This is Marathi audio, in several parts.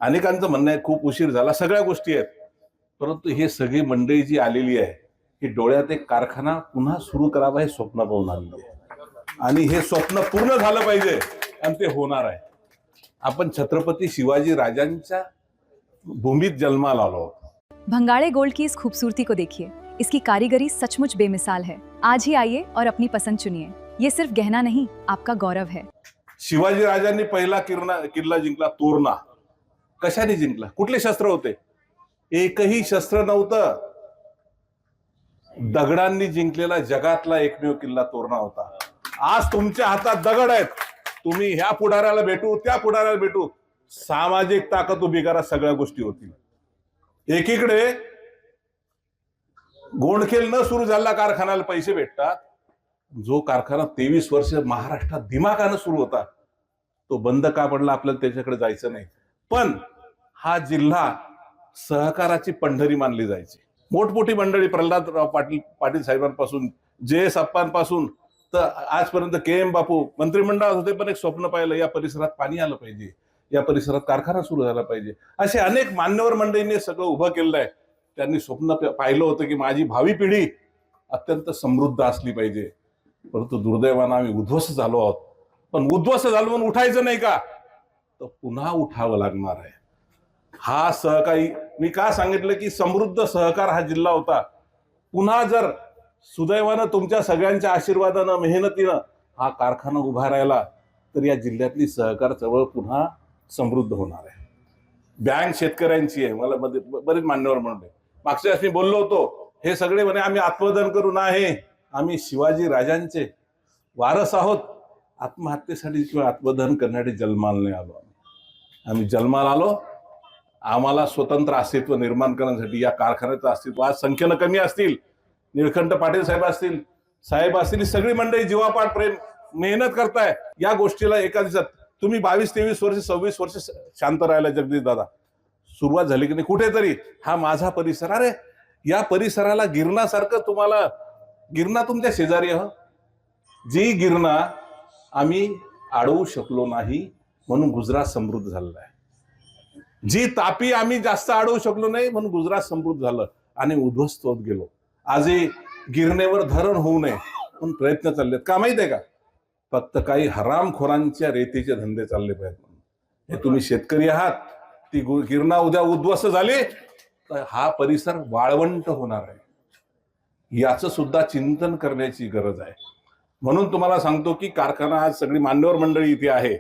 अनेकांचं म्हणणं आहे खूप उशीर झाला, सगळ्या गोष्टी आहेत, परंतु हे सगळी मंडळी जी आलेली आहे की डोळ्यात एक कारखाना पुन्हा सुरू करावा हे स्वप्न पाहून आलेली आहे आणि हे स्वप्न पूर्ण झालं पाहिजे आणि ते होणार आहे. आपण छत्रपती शिवाजी राजांच्या भूमीत जन्माला आलो आहोत. भंगाड़े गोल्ड की इस खूबसूरती को देखिए, इसकी कारीगरी सचमुच बेमिसाल है। आज ही आइए और अपनी पसंद चुनिए। ये सिर्फ गहना नहीं, आपका गौरव है। शिवाजी राजांनी पहिला किल्ला जिंकला तोरणा. कशाने जिंकला? कुठले शस्त्र होते? एकही शस्त्र नव्हतं. दगडांनी जिंकलेला जगातला एकमेव किल्ला तोरणा होता. आज तुमच्या हातात दगड आहेत, तुम्ही ह्या पुढाऱ्याला भेटू त्या पुढाऱ्याला भेटू, सामाजिक ताकद उभी करा, सगळ्या गोष्टी होतील. एकीकडे गोंडखेल न सुरू झालेला कारखान्याला पैसे भेटतात. जो कारखाना 23 वर्ष महाराष्ट्रात दिमागानं सुरू होता तो बंद का पडला आपल्याला त्याच्याकडे जायचं नाही. पण हा जिल्हा सहकाराची पंढरी मानली जायची. मोठमोठी मंडळी प्रल्हादराव पाटील साहेबांपासून जे.एस. अप्पांपासून तर आजपर्यंत के.एम. बापू मंत्रिमंडळात होते, पण एक स्वप्न पाहिलं या परिसरात पाणी आलं पाहिजे, या परिसरात कारखाना सुरू झाला पाहिजे. असे अनेक मान्यवर मंडळींनी सगळं उभं केलेलं आहे. त्यांनी स्वप्न पाहिलं होतं की माझी भावी पिढी अत्यंत समृद्ध असली पाहिजे. परंतु दुर्दैवानं आम्ही उद्ध्वस्त झालो आहोत. पण उद्ध्वस्त झालो म्हणून उठायचं नाही का? तर पुन्हा उठावं लागणार आहे. हा सहकारी मी का सांगितलं की समृद्ध सहकार हा जिल्हा होता. पुन्हा जर सुदैवानं तुमच्या सगळ्यांच्या आशीर्वादानं मेहनतीनं हा कारखाना उभा राहिला तर या जिल्ह्यातली सहकार चळवळ पुन्हा समृद्ध होणार आहे. बँक शेतकऱ्यांची आहे. मला बरेच मान्यवर म्हणले मागच्या वेळेस मी बोललो होतो, हे सगळे म्हणे आम्ही आत्मदान करू नाही, आम्ही शिवाजी राजांचे वारस आहोत. आत्महत्येसाठी किंवा आत्मदान करण्यासाठी जन्माला नाही आलो. आम्ही जन्माला आलो आम्हाला स्वतंत्र अस्तित्व निर्माण करण्यासाठी. या कारखान्याचं अस्तित्व आज संख्येनं कमी असतील, निळकंठ पाटील साहेब असतील, सगळी मंडळी जीवापाड प्रेम मेहनत करताय या गोष्टीला. एका दिवसात तुम्ही 22-23 वर्ष 26 वर्ष शांत राहिला जगदीश दादा. सुरुवात झाली की नाही कुठेतरी हा माझा परिसर, अरे या परिसराला गिरणासारखं तुम्हाला, गिरणा तुमच्या शेजारी आहे. जी गिरणा आम्ही अडवू शकलो नाही म्हणून गुजरात समृद्ध झालेला आहे. जी तापी आम्ही जास्त अडवू शकलो नाही म्हणून गुजरात समृद्ध झालं आणि उद्ध्वस्त होत गेलो. आजही गिरणेवर धरण होऊ नये म्हणून प्रयत्न चाललेत. का माहित आहे का? फक्त काही हरामखोरांच्या रेतीचे धंदे चालले पाहिजेत. हे तुम्ही शेतकरी आहात, ती गिरणा उद्या उद्ध्वस्त झाली तर हा परिसर वाळवंट होणार आहे. याचं सुद्धा चिंतन करण्याची गरज आहे. म्हणून तुम्हाला सांगतो की कारखाना आज सगळी मान्यवर मंडळी इथे आहे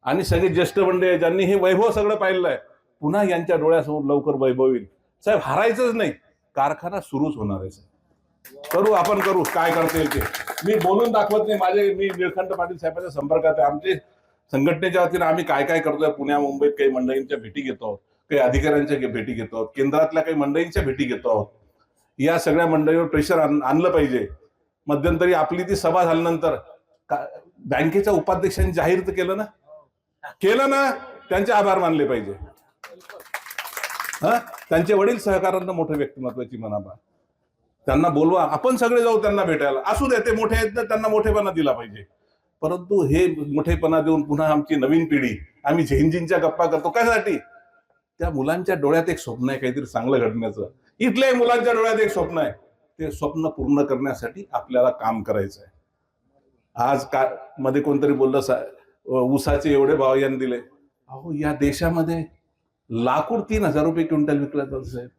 आणि सगळे ज्येष्ठ मंडळी आहे ज्यांनी हे वैभव सगळं पाहिलं आहे. पुन्हा यांच्या डोळ्यासमोर लवकर वैभव येईल. साहेब हरायचंच नाही, कारखाना सुरूच होणार आहे. करू आपण करू, काय करता येईल ते. मी बोलून दाखवत नाही. मी निळकंठ पाटील साहेबांच्या संपर्कात आहे. आमचे संघटनेच्या वतीने आम्ही काय काय करतोय. पुण्या मुंबईत काही मंडळींच्या भेटी घेतो आहोत, काही अधिकाऱ्यांच्या भेटी घेतो आहोत, केंद्रातल्या काही मंडळींच्या भेटी घेतो आहोत. या सगळ्या मंडळीवर प्रेशर आणलं पाहिजे. मध्यंतरी आपली ती सभा झाल्यानंतर बँकेच्या उपाध्यक्षांनी जाहीर तर केलं ना, त्यांचे आभार मानले पाहिजे. त्यांचे वडील सहकारांना मोठे व्यक्तिमत्वाची मनाबा, त्यांना बोलवा, आपण सगळे जाऊ त्यांना भेटायला. असू दे, ते मोठे आहेत ना, त्यांना मोठेपणा दिला पाहिजे. परंतु हे मोठेपणा देऊन पुन्हा आमची नवीन पिढी आम्ही झेंझिंच्या गप्पा करतो कशासाठी? त्या मुलांच्या डोळ्यात एक स्वप्न आहे काहीतरी चांगलं घडण्याचं. इथल्या मुलांच्या डोळ्यात एक स्वप्न आहे, ते स्वप्न पूर्ण करण्यासाठी आपल्याला काम करायचं आहे. आज मध्ये कोणतरी बोललं ऊसाचे एवढे भाव यांनी दिले. अहो या देशामध्ये लाकूड 3,000 रुपये क्विंटल विकला जात साहेब,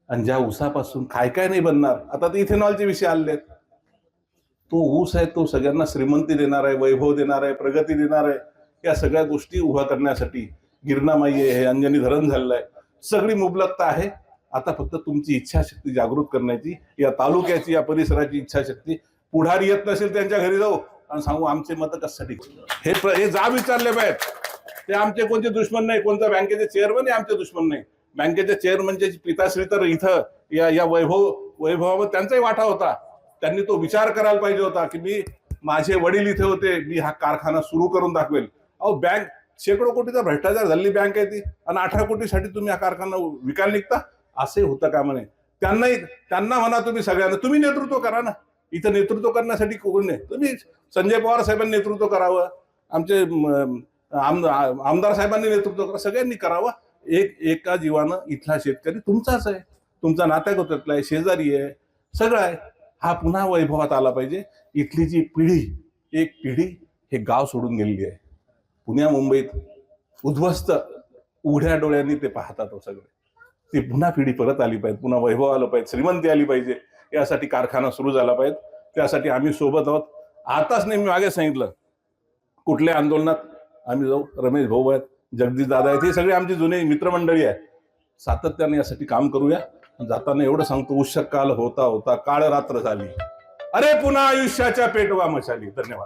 आणि ज्या ऊसापासून काय काय नाही बनणार. आता ते इथेनॉलचे विषय आले. तो ऊस आहे तो सगळ्यांना श्रीमंती देणार आहे, वैभव देणार आहे, प्रगती देणार आहे. या सगळ्या गोष्टी उभ्या करण्यासाठी गिरणामाई आहे, हे अंजनी धरण झालेलं आहे, सगळी मुबलकता आहे. आता फक्त तुमची इच्छाशक्ती जागृत करण्याची, या तालुक्याची, या परिसराची इच्छाशक्ती. पुढारी येत नसेल त्यांच्या घरी जाऊ आणि सांगू आमचे मत कशासाठी. हे जा विचारले पाहिजेत. ते आमचे कोणते दुश्मन नाही, कोणत्या बँकेचे चेअरमन आमचे दुश्मन नाही. बँकेचे चेअरमनचे पिताश्री तर इथं या वैभवावर त्यांचाही वाटा होता. त्यांनी तो विचार करायला पाहिजे होता की माझे वडील इथे होते, मी हा कारखाना सुरू करून दाखवेल. अहो बँक शेकडो कोटीचा भ्रष्टाचार झालेली बँक आहे ती, आणि 18 कोटीसाठी तुम्ही हा कारखाना विकायला निघता. असे होतं का म्हणे. त्यांना म्हणा तुम्ही सगळ्यांना, तुम्ही नेतृत्व करा ना. इथं नेतृत्व करण्यासाठी कोण नाही, तुम्ही संजय पवार साहेबांनी नेतृत्व करावं, आमचे आमदार साहेबांनी नेतृत्व करा, सगळ्यांनी करावं. एका जीवानं इथला शेतकरी तुमचाच आहे, तुमचा नात्यागोत्यातला आहे, शेजारी आहे, सगळं आहे. हा पुन्हा वैभवात आला पाहिजे. इथली जी एक पिढी हे गाव सोडून गेलेली आहे. पुण्या मुंबईत उद्ध्वस्त उघड्या डोळ्यांनी ते पाहतात सगळे. ती पुन्हा पिढी परत आली पाहिजे, पुन्हा वैभव आलं पाहिजे, श्रीमंती आली पाहिजे. यासाठी कारखाना सुरू झाला पाहिजे. त्यासाठी आम्ही सोबत आहोत. आताच नाही, मी मागे सांगितलं कुठल्या आंदोलनात आम्ही जाऊ. रमेश भाऊ आहेत, जगदीश दादा आहेत, हे सगळे आमची जुने मित्रमंडळी आहे. सातत्याने यासाठी काम करूया. जाताना एवढं सांगतो, उष्ण काल होता होता काळ रात्र झाली, अरे पुन्हा आयुष्याच्या पेटवा मशाली. धन्यवाद.